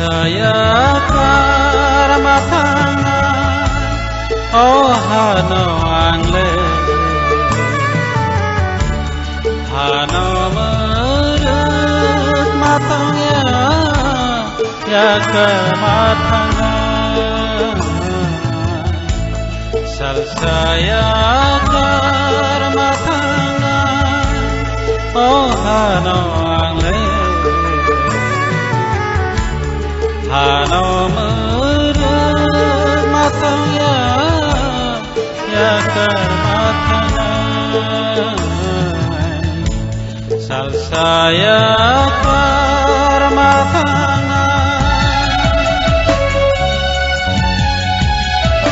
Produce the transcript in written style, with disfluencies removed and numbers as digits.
saya karmatangan oh hano angle hano merut matangnya ya kematangan sal saya karmatangan oh hano angle hano merut matangnya ya kematangan sal saya